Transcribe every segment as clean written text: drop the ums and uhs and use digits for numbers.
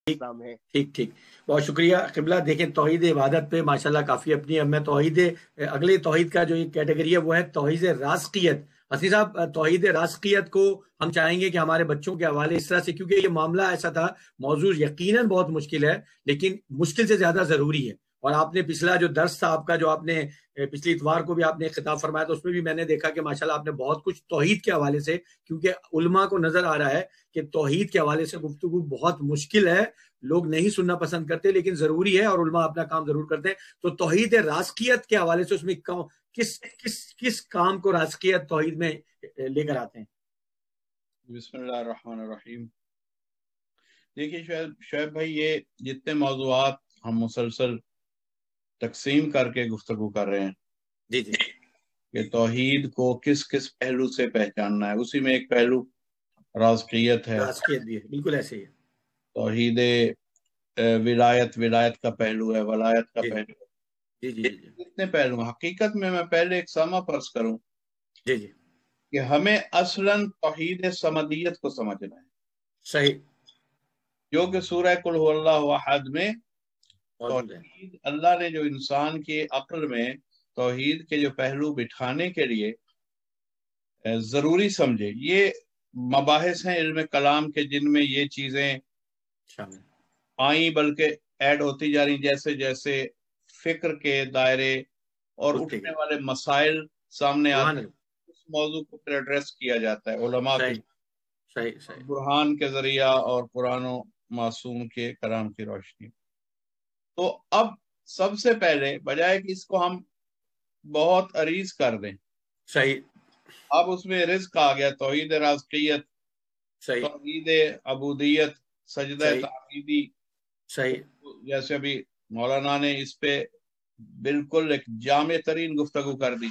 اسلام ہے۔ ٹھیک ٹھیک، بہت شکریہ قبلہ۔ دیکھیں توحید عبادت پہ ماشاءاللہ کافی اپنی اب میں توحید اگلے توحید کا جو ایک کیٹیگری ہے وہ ہے توحید رازقیت۔ حسین صاحب توحید رازقیت کو ہم چاہیں گے کہ ہمارے بچوں کے حوالے اس طرح سے، کیونکہ یہ معاملہ ایسا تھا، موضوع یقیناً بہت مشکل ہے لیکن مشکل سے زیادہ ضروری ہے۔ اور آپ نے پچھلا جو درس تھا آپ کا، جو آپ نے پچھلی اتوار کو بھی آپ نے خطاب فرمایا تھا، اس میں بھی میں نے دیکھا کہ ماشاءاللہ آپ نے بہت کچھ توحید کے حوالے سے، کیونکہ علماء کو نظر آ رہا ہے کہ توحید کے حوالے سے گفتگو بہت مشکل ہے، لوگ نہیں سننا پسند کرتے لیکن ضروری ہے اور علماء اپنا کام ضرور کرتے ہیں۔ تو توحید رازقیت کے حوالے سے اس میں کس کام کو رازقیت توحید میں لے کر آتے ہیں؟ بسم اللہ الرحمن الرحیم۔ دیکھیے شعیب بھائی، یہ جتنے موضوعات ہم مسلسل تقسیم کر کے گفتگو کر رہے ہیں جی جی، کہ توحید کو کس کس پہلو سے پہچاننا ہے، اسی میں ایک پہلو رازقیت ہے، رازقیت بھی ہے، بالکل ایسے ہی ہے۔ توحید ولایت کا پہلو ہے، ولایت کا جی پہلو ہے۔ جی جی جی کتنے پہلو ہیں حقیقت میں پہلے ایک سامہ فرض کروں جی جی، کہ ہمیں اصلاً توحید سمدیت کو سمجھنا ہے، صحیح، جو کہ سورہ قل هو اللہ احد میں موجود ہے۔ توحید، اللہ نے جو انسان کی عقل میں توحید کے جو پہلو بٹھانے کے لیے ضروری سمجھے، یہ مباحث ہیں علم کلام کے جن میں یہ چیزیں شامل آئیں بلکہ ایڈ ہوتی جا رہی، جیسے جیسے فکر کے دائرے اور اٹھتے اٹھنے گئے، والے مسائل سامنے سبحان آتے ہیں، اللہ، اس موضوع کو پھر ایڈریس کیا جاتا ہے علماء کے صحیح صحیح صحیح، برہان کے ذریعہ اور قرآن و معصوم کے کلام کی روشنی۔ تو اب سب سے پہلے بجائے کہ اس کو ہم بہت عریض کر دیں، صحیح اب اس میں رزق آ گیا، توحید رازقیت، صحیح توحید عبودیت، سجدہ صحیح تعبیدی، صحیح، جیسے ابھی مولانا نے اس پہ بالکل ایک جامع ترین گفتگو کر دی،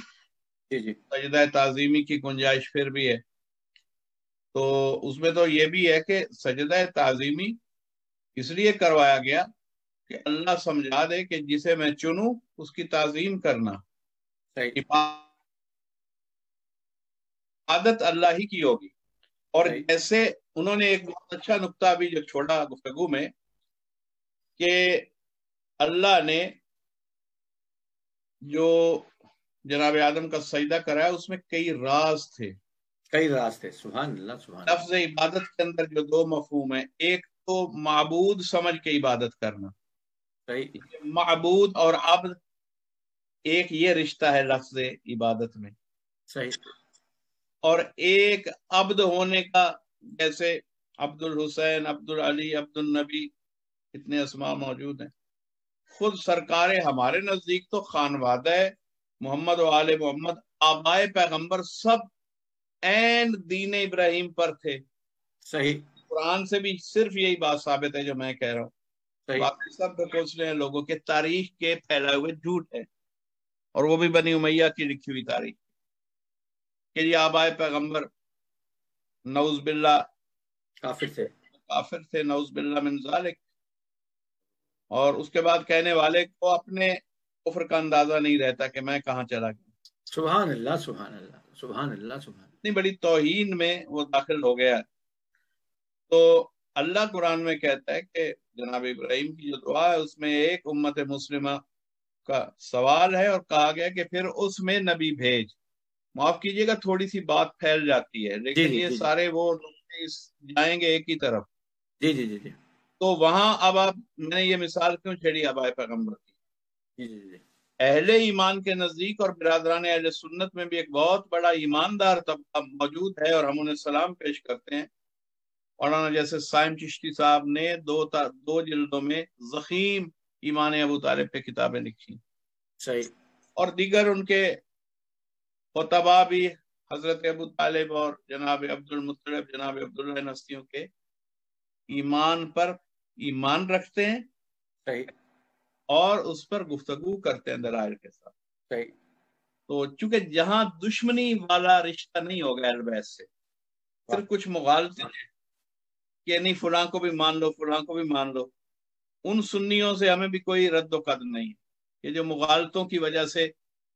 جی جی، سجدہ تعظیمی کی گنجائش پھر بھی ہے۔ تو اس میں تو یہ بھی ہے کہ سجدہ تعظیمی اس لیے کروایا گیا کہ اللہ سمجھا دے کہ جسے میں چنوں اس کی تعظیم کرنا، صحیح عادت اللہ ہی کی ہوگی۔ اور صحیح، جیسے انہوں نے ایک بہت اچھا نقطہ بھی جو چھوڑا گفتگو میں، کہ اللہ نے جو جناب آدم کا سجدہ کرایا اس میں کئی راز تھے، کئی راستے، سبحان اللہ سبحان لفظ اللہ، عبادت کے اندر جو دو مفہوم ہیں، ایک تو معبود سمجھ کے عبادت کرنا، صحیح معبود اور عبد ایک یہ رشتہ ہے لفظ عبادت میں، صحیح اور ایک عبد ہونے کا، جیسے عبد الحسین، عبد العلی، عبد النبی، اتنے اسماء موجود ہیں۔ خود سرکار ہمارے نزدیک تو خانوادہ محمد و آل محمد، آبائے پیغمبر سب این دین ابراہیم پر تھے۔ صحیح قرآن سے بھی صرف یہی بات ثابت ہے جو میں کہہ رہا ہوں، صحیح باقی سب بکوسلے ہیں لوگوں کے، تاریخ کے پھیلائے ہوئے جھوٹ ہے، اور وہ بھی بنی امیہ کی لکھی ہوئی تاریخ کہ یہ آبائے پیغمبر نعوذ باللہ کافر سے، کافر تھے، نعوذ باللہ من ذالک، اور اس کے بعد کہنے والے کو اپنے کفر کا اندازہ نہیں رہتا کہ میں کہاں چلا گیا، سبحان اللہ سبحان اللہ سبحان اللہ سبحان اللہ، اتنی بڑی توہین میں وہ داخل ہو گیا۔ تو اللہ قرآن میں کہتا ہے کہ جناب ابراہیم کی جو دعا ہے اس میں ایک امت مسلمہ کا سوال ہے، اور کہا گیا کہ پھر اس میں نبی بھیج۔ معاف کیجیے گا تھوڑی سی بات پھیل جاتی ہے، جی لیکن جی یہ جی سارے وہ جائیں گے ایک ہی طرف۔ جی جی جی جی تو وہاں اب میں نے یہ مثال کیوں چھیڑی آبائے پیغمبر کی؟ جی جی جی، اہل ایمان کے نزدیک اور برادران اہل سنت میں بھی ایک بہت بڑا ایماندار طبقہ موجود ہے، اور ہم انہیں سلام پیش کرتے ہیں۔ مولانا جیسے سائم چشتی صاحب نے دو جلدوں میں ضخیم ایمان ابو طالب پہ کتابیں لکھی، صحیح اور دیگر ان کے خطبہ بھی حضرت ابو طالب اور جناب عبد المطلب، جناب عبداللہ نستیوں کے ایمان پر ایمان رکھتے ہیں، صحیح اور اس پر گفتگو کرتے ہیں دلائل کے ساتھ۔ صحیح، تو چونکہ جہاں دشمنی والا رشتہ نہیں ہوگا اہل بیت سے، صرف کچھ مغالطے کہ نہیں فلاں کو بھی مان لو، فلاں کو بھی مان لو، ان سنیوں سے ہمیں بھی کوئی رد و قدر نہیں ہے، یہ جو مغالطوں کی وجہ سے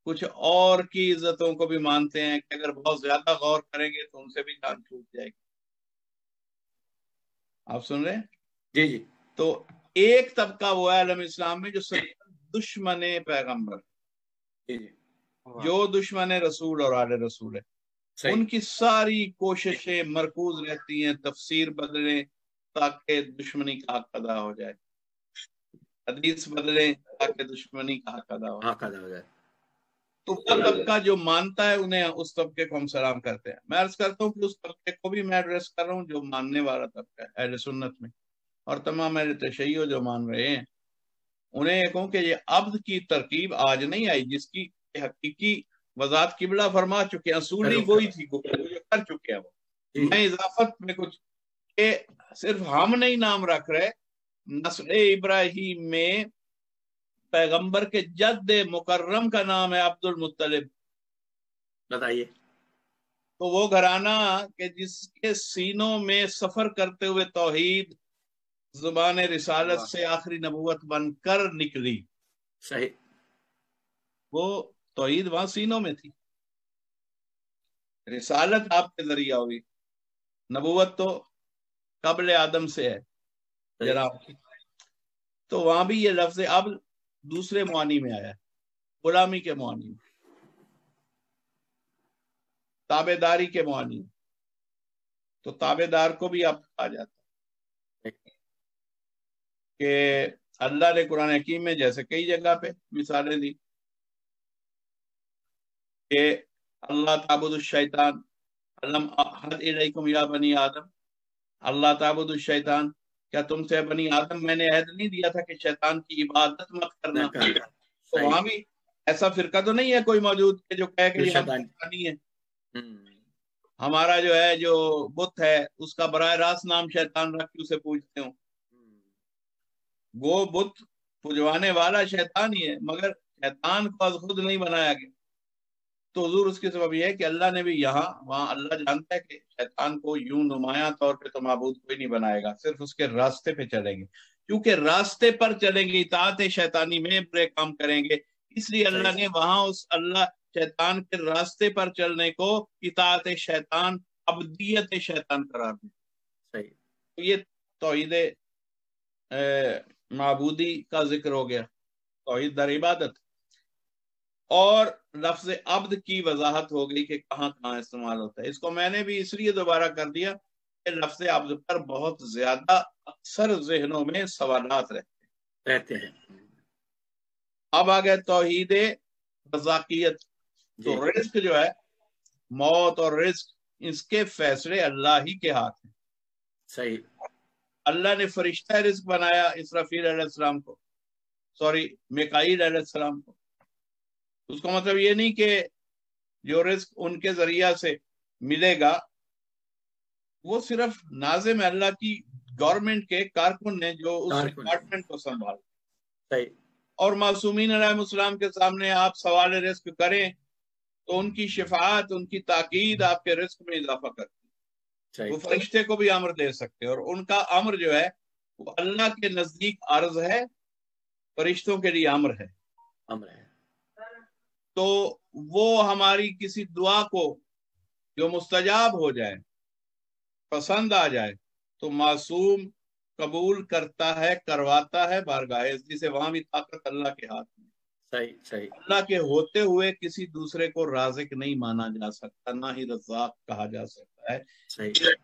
کچھ اور کی عزتوں کو بھی مانتے ہیں کہ اگر بہت زیادہ غور کریں گے تو ان سے بھی جان چھوٹ جائے گی۔ آپ سن رہے ہیں؟ جی جی تو ایک طبقہ وہ ہے عالم اسلام میں جو دشمن پیغمبر، جو دشمن رسول اور آل رسول ہے، ان کی ساری کوششیں مرکوز رہتی ہیں تفسیر بدلیں تاکہ دشمنی کا حق ادا ہو جائے، حدیث بدلیں تاکہ دشمنی کا حق ادا ہو جائے۔ تو وہ طبقہ جو مانتا ہے انہیں، اس طبقے کو ہم سلام کرتے ہیں۔ میں عرض کرتا ہوں کہ اس طبقے کو بھی میں ایڈریس کر رہا ہوں جو ماننے والا طبقہ ہے اہل سنت میں، اور تمام اہل تشیع جو مان رہے ہیں، انہیں یہ کہوں کہ یہ عبد کی ترکیب آج نہیں آئی، جس کی حقیقی وضاحت قبلہ فرما چکے ہیں، اصولی وہی تھی جو کر چکے ہیں وہ۔ میں اضافت میں کچھ کہ صرف ہم نہیں نام رکھ رہے، نسل ابراہیم میں پیغمبر کے جد مکرم کا نام ہے عبد المطلب، بتائیے۔ تو وہ گھرانہ کہ جس کے سینوں میں سفر کرتے ہوئے توحید زبان رسالت سے آخری نبوت بن کر نکلی، صحیح، وہ توحید وہاں سینوں میں تھی، رسالت آپ کے ذریعہ ہوئی، نبوت تو قبل آدم سے ہے جناب کی۔ تو وہاں بھی یہ لفظ اب دوسرے معنی میں آیا ہے، غلامی کے معنی میں، تابع داری کے معنی میں۔ تو تابع دار کو بھی اب کہا جاتا ہے کہ اللہ نے قرآن حکیم میں جیسے کئی جگہ پہ مثالیں دی کہ اللہ تعبد الشیطان علم احد الیکم یا بنی آدم، اللہ تعبد الشیطان، کیا تم سے بنی آدم میں نے عہد نہیں دیا تھا کہ شیطان کی عبادت مت کرنا؟ تو وہاں بھی ایسا فرقہ تو نہیں ہے کوئی موجود کہ جو کہے کہ ہم شیطانی ہیں، ہمارا جو ہے جو بت ہے اس کا براہ راست نام شیطان رکھ کے اسے پوجتے ہوں۔ وہ بت پجوانے والا شیطان ہی ہے، مگر شیطان کو از خود نہیں بنایا گیا۔ تو حضور اس کے سبب یہ ہے کہ اللہ نے بھی یہاں وہاں اللہ جانتا ہے کہ شیطان کو یوں نمایاں طور پہ تو معبود کوئی نہیں بنائے گا، صرف اس کے راستے پہ چلیں گے، کیونکہ راستے پر چلیں گے اطاعت شیطانی میں برے کام کریں گے، اس لیے اللہ نے وہاں اس اللہ شیطان کے راستے پر چلنے کو اطاعت شیطان، عبدیت شیطان قرار دیا۔ تو یہ توحید معبودی کا ذکر ہو گیا، توحید در عبادت، اور لفظ عبد کی وضاحت ہو گئی کہ کہاں کہاں استعمال ہوتا ہے۔ اس کو میں نے بھی اس لیے دوبارہ کر دیا کہ لفظ عبد پر بہت زیادہ اکثر ذہنوں میں سوالات رہتے ہیں۔ اب آ گئے توحید رزاقیت۔ تو رزق جو ہے، موت اور رزق، اس کے فیصلے اللہ ہی کے ہاتھ ہیں۔ صحیح، اللہ نے فرشتہ رزق بنایا اسرافیل علیہ السلام کو، میکائیل علیہ السلام کو۔ اس کا مطلب یہ نہیں کہ جو رزق ان کے ذریعہ سے ملے گا وہ صرف ناظم اللہ کی گورنمنٹ کے کارکن نے جو اس ڈپارٹمنٹ کو سنبھال، اور معصومین علیہ السلام کے سامنے آپ سوال رزق کریں تو ان کی شفاعت، ان کی تاکید آپ کے رزق میں اضافہ کرتی۔ وہ فرشتے کو بھی امر دے سکتے، اور ان کا امر جو ہے وہ اللہ کے نزدیک عرض ہے، فرشتوں کے لیے امر ہے۔ تو وہ ہماری کسی دعا کو جو مستجاب ہو جائے، پسند آ جائے، تو معصوم قبول کرتا ہے، کرواتا ہے بارگاہ عزتی سے۔ وہاں بھی طاقت اللہ کے ہاتھ میں۔ صحیح۔ اللہ کے ہوتے ہوئے کسی دوسرے کو رازق نہیں مانا جا سکتا، نہ ہی رزاق کہا جا سکتا ہے۔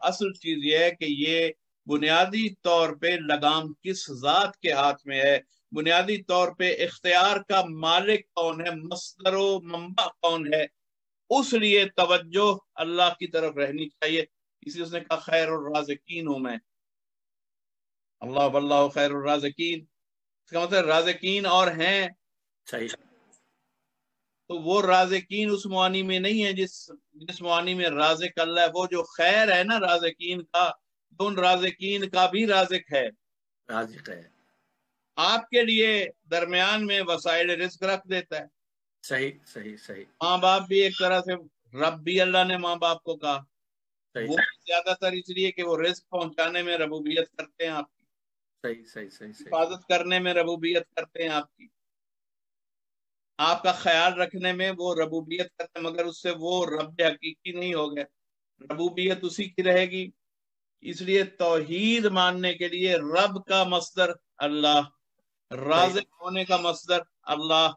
اصل چیز یہ ہے کہ یہ بنیادی طور پہ لگام کس ذات کے ہاتھ میں ہے، بنیادی طور پہ اختیار کا مالک کون ہے، مصدر و منبع کون ہے، اس لیے توجہ اللہ کی طرف رہنی چاہیے۔ اس لیے اس نے کہا خیر الرازقین ہوں میں، اللہ واللہ خیر الرازقین، اس کا مطلب رازقین اور ہیں۔ صحیح۔ تو وہ رازقین اس معنی میں نہیں ہے جس معنی میں رازق اللہ ہے، وہ جو خیر ہے نا رازقین کا، ان رازقین کا بھی رازق ہے، رازق ہے، آپ کے لیے درمیان میں وسائل رزق رکھ دیتا ہے۔ صحیح۔ ماں باپ بھی ایک طرح سے رب بھی اللہ نے ماں باپ کو کہا، وہ زیادہ تر اس لیے کہ وہ رزق پہنچانے میں ربوبیت کرتے ہیں آپ کی، صحیح۔ حفاظت کرنے میں ربوبیت کرتے ہیں آپ کی، آپ کا خیال رکھنے میں وہ ربوبیت کرتے ہیں، مگر اس سے وہ رب حقیقی نہیں ہو گئے۔ ربوبیت اسی کی رہے گی اس لیے توحید ماننے کے لیے رب کا مصدر اللہ، رازق ہونے کا مصدر اللہ،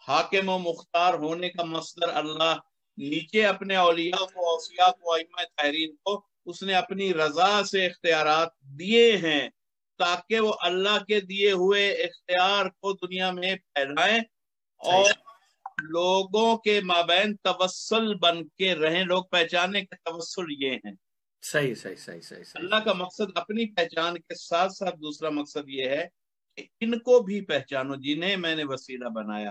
حاکم و مختار ہونے کا مصدر اللہ، نیچے اپنے اولیاء کو، اوصیاء کو، ائمہ طاہرین کو اس نے اپنی رضا سے اختیارات دیے ہیں تاکہ وہ اللہ کے دیے ہوئے اختیار کو دنیا میں پھیلائیں اور لوگوں کے مابین توسل بن کے رہیں، لوگ پہچانے کے توسل یہ ہیں۔ صحیح صحیح صحیح صحیح صحیح۔ اللہ کا مقصد اپنی پہچان کے ساتھ ساتھ دوسرا مقصد یہ ہے کہ ان کو بھی پہچانو جنہیں میں نے وسیلہ بنایا۔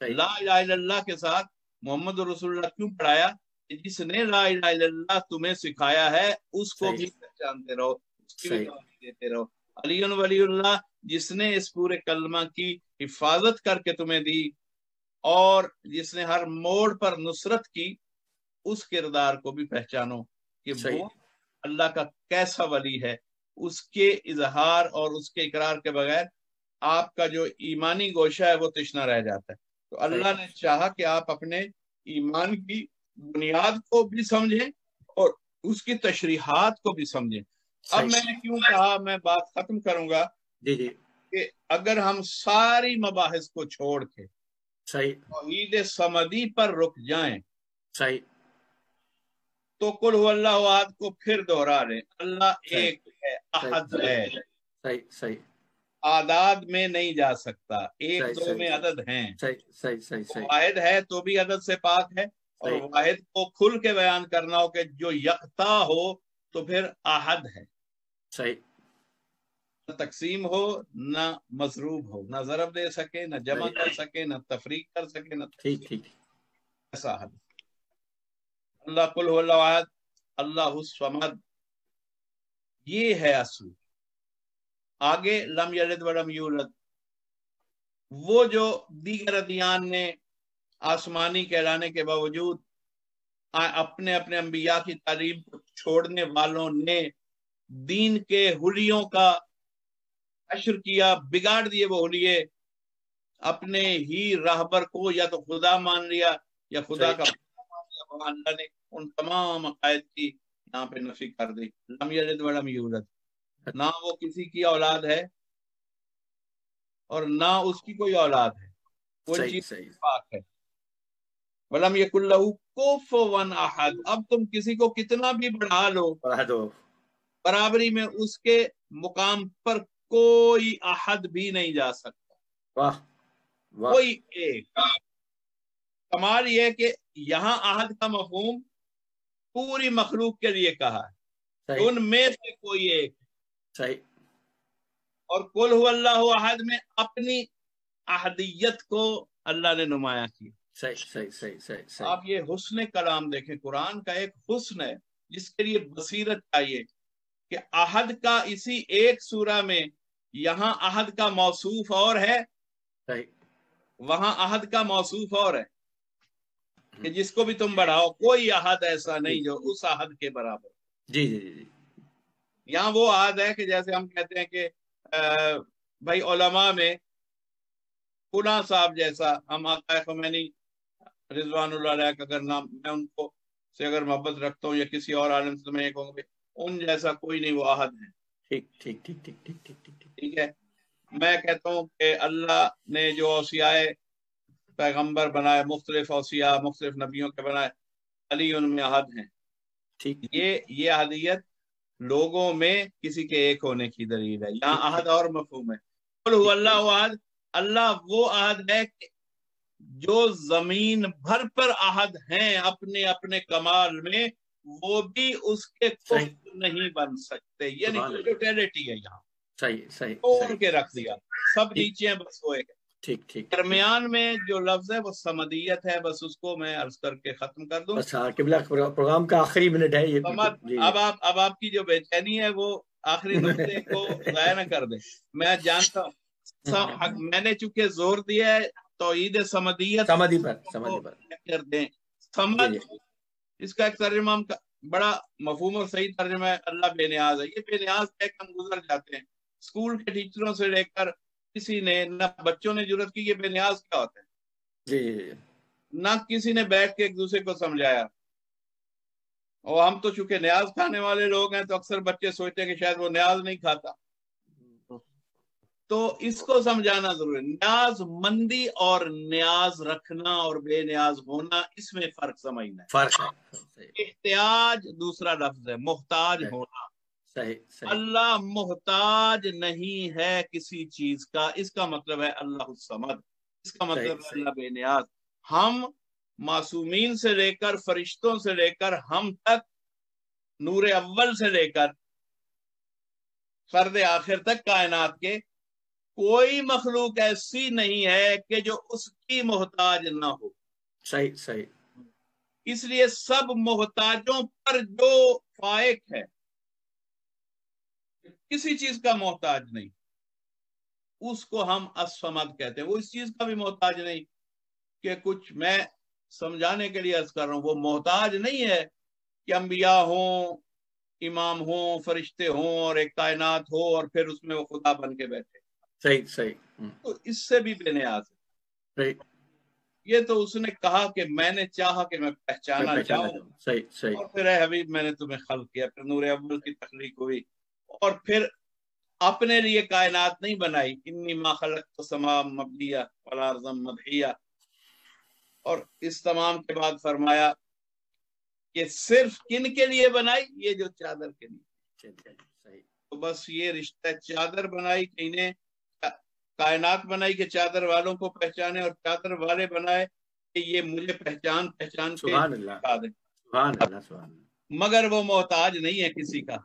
لا الہ الا اللہ کے ساتھ محمد رسول اللہ کیوں پڑھایا؟ جس نے لا الہ الا اللہ تمہیں سکھایا ہے اس کو بھی پہچانتے رہو، اس کی بھی گواہی دیتے رہو۔ علی ولی اللہ جس نے اس پورے کلمہ کی حفاظت کر کے تمہیں دی اور جس نے ہر موڑ پر نصرت کی، اس کردار کو بھی پہچانو کہ وہ اللہ کا کیسا ولی ہے۔ اس کے اظہار اور اس کے اقرار کے بغیر آپ کا جو ایمانی گوشہ ہے وہ تشنا رہ جاتا ہے۔ تو اللہ نے چاہا کہ آپ اپنے ایمان کی بنیاد کو بھی سمجھیں اور اس کی تشریحات کو بھی سمجھیں۔ اب میں نے کیوں کہا، میں بات ختم کروں گا کہ اگر ہم ساری مباحث کو چھوڑ کے توحید صمدی پر رک جائیں تو قل هو اللہ احد کو پھر دوہرا لیں۔ اللہ ایک ہے، احد ہے، اعداد میں نہیں جا سکتا، ایک دو میں عدد ہیں، واحد ہے تو بھی عدد سے پاک ہے، اور واحد کو کھل کے بیان کرنا ہو کہ جو یکتا ہو تو پھر احد ہے۔ نہ تقسیم ہو، نہ مضروب ہو، نہ ضرب دے سکے، نہ جمع کر سکے، نہ تفریق کر سکے، نہ ایسا احد۔ اللہ قل هو اللہ احد اللہ الصمد، یہ ہے اصل۔ آگے لم یلد ولم یولد، وہ جو دیگر ادیان نے آسمانی کہلانے کے باوجود اپنے اپنے انبیاء کی تعلیم کو چھوڑنے والوں نے دین کے حلیوں کا حشر کیا، بگاڑ دیے وہ حلیے، اپنے ہی راہبر کو یا تو خدا مان لیا یا خدا کا اللہ نے ان تمام عقائد کی یہاں پہ نفی کر دی۔ لم یلد ولم یولد، نہ وہ کسی کی اولاد ہے اور نہ اس کی کوئی اولاد ہے، وہ چیز پاک ہے۔ ولم یکن لہ کفوا احد، اب تم کسی کو کتنا بھی بڑھا لو برابری میں اس کے مقام پر کوئی احد بھی نہیں جا سکتا، کوئی ایک۔ کمال یہ ہے کہ یہاں احد کا مفہوم پوری مخلوق کے لیے کہا ہے، ان میں سے کوئی ایک، اور قل هو اللہ احد میں اپنی احدیت کو اللہ نے نمایاں کی۔ آپ یہ حسن کلام دیکھیں، قرآن کا ایک حسن ہے جس کے لیے بصیرت چاہیے کہ احد کا اسی ایک سورہ میں یہاں احد کا موصوف اور ہے، وہاں احد کا موصوف اور ہے، کہ جس کو بھی تم بڑھاؤ کوئی احد ایسا نہیں جو اس احد کے برابر۔ جی جی جی، یہاں وہ احد ہے کہ جیسے ہم کہتے ہیں کہ بھائی علماء میں فلاں صاحب جیسا، ہم آقا خمینی رضوان اللہ علیہ کا اگر نام، میں ان کو سے اگر محبت رکھتا ہوں یا کسی اور عالم سے میں کہوں گے ان جیسا کوئی نہیں، وہ احد ہے۔ ٹھیک ٹھیک ٹھیک ٹھیک ٹھیک ٹھیک ٹھیک ٹھیک ہے۔ میں کہتا ہوں کہ اللہ نے جو اوصیاء پیغمبر بنائے، مختلف اوصیاء مختلف نبیوں کے بنائے، علی ان میں احد ہیں۔ ٹھیک، یہ احدیت لوگوں میں کسی کے ایک ہونے کی دلیل ہے۔ یہاں احد اور مفہوم ہے۔ قل هو اللہ احد، اللہ وہ احد ہے کہ جو زمین بھر پر احد ہیں اپنے اپنے کمال میں، وہ بھی اس کے کفر نہیں بن سکتے، یعنی ٹوٹیلٹی ہے یہاں، صحیح توڑ کے رکھ دیا، سب نیچے ہیں بس وہ ایک۔ ٹھیک درمیان میں جو لفظ ہے وہ صمدیت ہے، بس اس کو میں عرض کر کے ختم کر دوں۔ اچھا، قبلہ پروگرام کا آخری منٹ ہے یہ۔ اب آپ کی جو بے چینی ہے وہ آخری نقطے کو ضائع نہ کر دیں۔ میں جانتا ہوں میں نے چونکہ زور دیا ہے توحید صمدیت پر کر دیں۔ صمد اس کا ایک ترجمہ بڑا مفہوم اور صحیح ترجمہ ہے، اللہ بے نیاز ہے۔ یہ بے نیاز ہے کہ ہم گزر جاتے ہیں، اسکول کے ٹیچروں سے لے کر کسی نے نہ بچوں نے جرت کی یہ بے نیاز کیا ہوتا ہے، نہ کسی نے بیٹھ کے ایک دوسرے کو سمجھایا۔ اور ہم تو چونکہ نیاز کھانے والے لوگ ہیں تو اکثر بچے سوچتے ہیں کہ شاید وہ نیاز نہیں کھاتا، تو اس کو سمجھانا ضروری ہے۔ نیاز مندی اور نیاز رکھنا اور بے نیاز ہونا، اس میں فرق سمجھنا ہے۔ فرق ہے۔ احتیاج دوسرا لفظ ہے، محتاج ہونا۔ صحیح۔ اللہ محتاج نہیں ہے کسی چیز کا، اس کا مطلب ہے اللہ الصمد، اس کا مطلب ہے اللہ بے نیاز۔ ہم معصومین سے لے کر فرشتوں سے لے کر ہم تک، نور اول سے لے کر فرد آخر تک کائنات کے کوئی مخلوق ایسی نہیں ہے کہ جو اس کی محتاج نہ ہو۔ صحیح۔ اس لیے سب محتاجوں پر جو فائق ہے، کسی چیز کا محتاج نہیں، اس کو ہم الصمد کہتے ہیں۔ وہ اس چیز کا بھی محتاج نہیں کہ کچھ، میں سمجھانے کے لیے عرض کر رہا ہوں، وہ محتاج نہیں ہے کہ انبیاء ہوں، امام ہوں، فرشتے ہوں اور ایک کائنات ہو اور پھر اس میں وہ خدا بن کے بیٹھے۔ صحیح۔ تو اس سے بھی بے نیاز ہے۔ یہ تو اس نے کہا کہ میں نے چاہا کہ میں پہچانا جاؤں، صحیح۔ اور پھر اے حبیب میں نے تمہیں خلق کیا، پھر نور اول کی تخلیق ہوئی، اور پھر اپنے لیے کائنات نہیں بنائی، انی ما خلقت السماء مبنیہ ولا ارضا مدحیہ، اور اس تمام کے بعد فرمایا کہ صرف کن کے لیے بنائی؟ یہ جو چادر کے لیے۔ تو بس یہ رشتہ، چادر بنائی کہ انہیں، کائنات بنائی کہ چادر والوں کو پہچانے، اور چادر والے بنائے کہ یہ مجھے پہچان کے دکھا دیں۔ مگر وہ محتاج نہیں ہے کسی کا،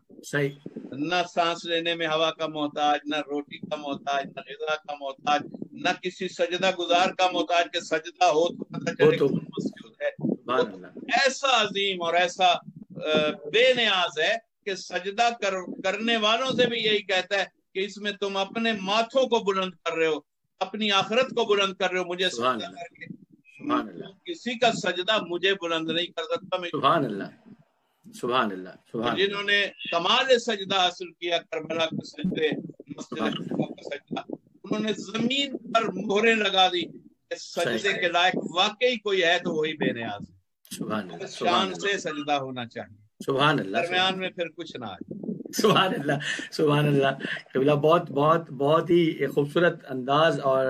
نہ سانس لینے میں ہوا کا محتاج، نہ روٹی کا محتاج، نہ غذا کا محتاج، نہ کسی سجدہ گزار کا محتاج کہ سجدہ ہو تو پتہ چلے کہ مسجود ہے۔ ایسا عظیم اور ایسا بے نیاز ہے کہ سجدہ کرنے والوں سے بھی یہی کہتا ہے کہ اس میں تم اپنے ماتھوں کو بلند کر رہے ہو، اپنی آخرت کو بلند کر رہے ہو مجھے سجدہ کر کے۔ کسی کا سجدہ مجھے بلند نہیں کر سکتا۔ سبحان اللہ۔ جنہوں نے کمال سجدہ حاصل کیا، کربلا کے سجدے، مسجد اقصی کا سجدہ، انہوں نے زمین پر مہریں لگا دی کہ سجدے کے لائق واقعی کوئی ہے تو وہی بے نیاز ہے۔ شان سے سجدہ ہونا چاہیے، درمیان میں پھر کچھ نہ آئے۔ سبحان اللہ۔ قبلہ بہت ہی خوبصورت انداز، اور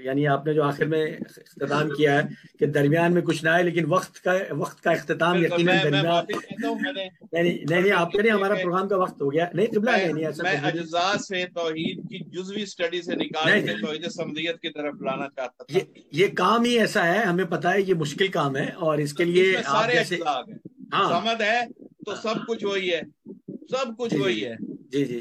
یعنی آپ نے جو آخر میں اختتام کیا ہے کہ درمیان میں کچھ نہ آئے، لیکن وقت کا اختتام یقیناً درمیان نہیں آپ کے، نہیں ہمارا پروگرام کا وقت ہو گیا۔ نہیں قبلہ نہیں ایسا، میں اجزاء سے توحید کی جزوی سٹڈی سے نکال کے توحید سمدیت کی طرف لانا چاہتا تھا۔ یہ کام ہی ایسا ہے، ہمیں پتہ ہے یہ مشکل کام ہے، اور اس کے لیے سارے اجزاء ہیں۔ سمد ہے تو سب کچھ وہی ہے، سب کچھ وہی ہے۔ جی۔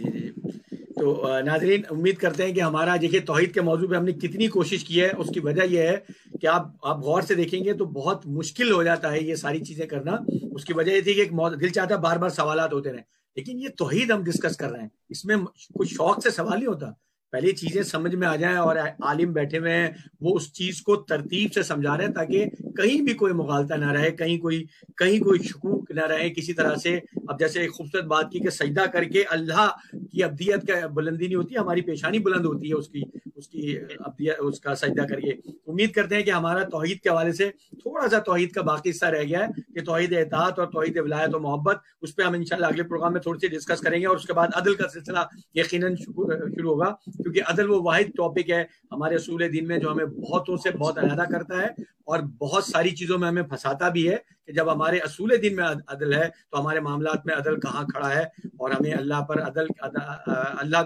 تو ناظرین، امید کرتے ہیں کہ ہمارا دیکھیے توحید کے موضوع پہ ہم نے کتنی کوشش کی ہے، اس کی وجہ یہ ہے کہ آپ غور سے دیکھیں گے تو بہت مشکل ہو جاتا ہے یہ ساری چیزیں کرنا۔ اس کی وجہ یہ تھی کہ ایک دل چاہتا ہے بار بار سوالات ہوتے رہیں، لیکن یہ توحید ہم ڈسکس کر رہے ہیں، اس میں کچھ شوق سے سوال نہیں ہوتا، پہلے چیزیں سمجھ میں آ جائیں، اور عالم بیٹھے ہوئے ہیں وہ اس چیز کو ترتیب سے سمجھا رہے ہیں تاکہ کہیں بھی کوئی مغالطہ نہ رہے، کہیں کوئی شکوک نہ رہے کسی طرح سے۔ اب جیسے ایک خوبصورت بات کی کہ سجدہ کر کے اللہ کی ابدیت کا بلندی نہیں ہوتی، ہماری پیشانی بلند ہوتی ہے اس کی ابدیت، اس کا سجدہ کر کے۔ امید کرتے ہیں کہ ہمارا توحید کے حوالے سے تھوڑا سا توحید کا باقی حصہ رہ گیا ہے کہ توحید اطاعت اور توحید ولایت و محبت، اس پہ ہم انشاءاللہ اگلے پروگرام میں تھوڑی سی ڈسکس کریں گے، اور اس کے بعد عدل کا سلسلہ یقیناً شروع ہوگا، کیونکہ عدل وہ واحد ٹاپک ہے ہمارے اصول دین میں جو ہمیں بہتوں سے بہت علیحدہ کرتا ہے، اور بہت ساری چیزوں میں ہمیں پھنساتا بھی ہے کہ جب ہمارے اصول دین میں عدل ہے تو ہمارے معاملات میں عدل کہاں کھڑا ہے، اور ہمیں اللہ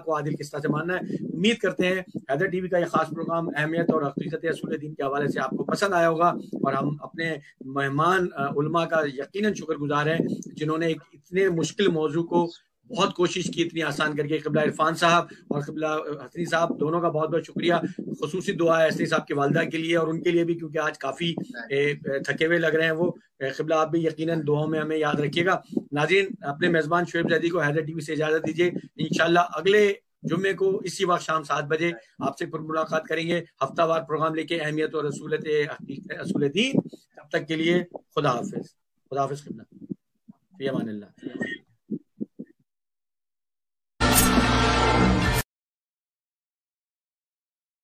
کو عادل کس طرح سے ماننا ہے۔ امید کرتے ہیں حیدر ٹی وی کا یہ خاص پروگرام اہمیت اور حقیقت اصول دین کے حوالے سے آپ کو پسند آیا ہوگا، اور ہم اپنے مہمان علماء کا یقیناً شکر گزار ہیں جنہوں نے ایک اتنے مشکل موضوع کو بہت کوشش کی اتنی آسان کر کے۔ قبلہ عرفان صاحب اور قبلہ حسنی صاحب دونوں کا بہت بہت شکریہ۔ خصوصی دعا ہے حسنی صاحب کی والدہ کے لیے اور ان کے لیے بھی، کیونکہ آج کافی تھکے ہوئے لگ رہے ہیں وہ۔ قبلہ آپ بھی یقیناً دعاؤں میں ہمیں یاد رکھیے گا۔ ناظرین، اپنے میزبان شعیب زیدی کو حیدر ٹی وی سے اجازت دیجیے، انشاءاللہ اگلے جمعے کو اسی وقت شام 7 بجے آپ سے پھر ملاقات کریں گے، ہفتہ وار پروگرام لے کے، اہمیت اور اصول دین۔ تب تک کے لیے خدا حافظ قبلہ، فی امان اللہ۔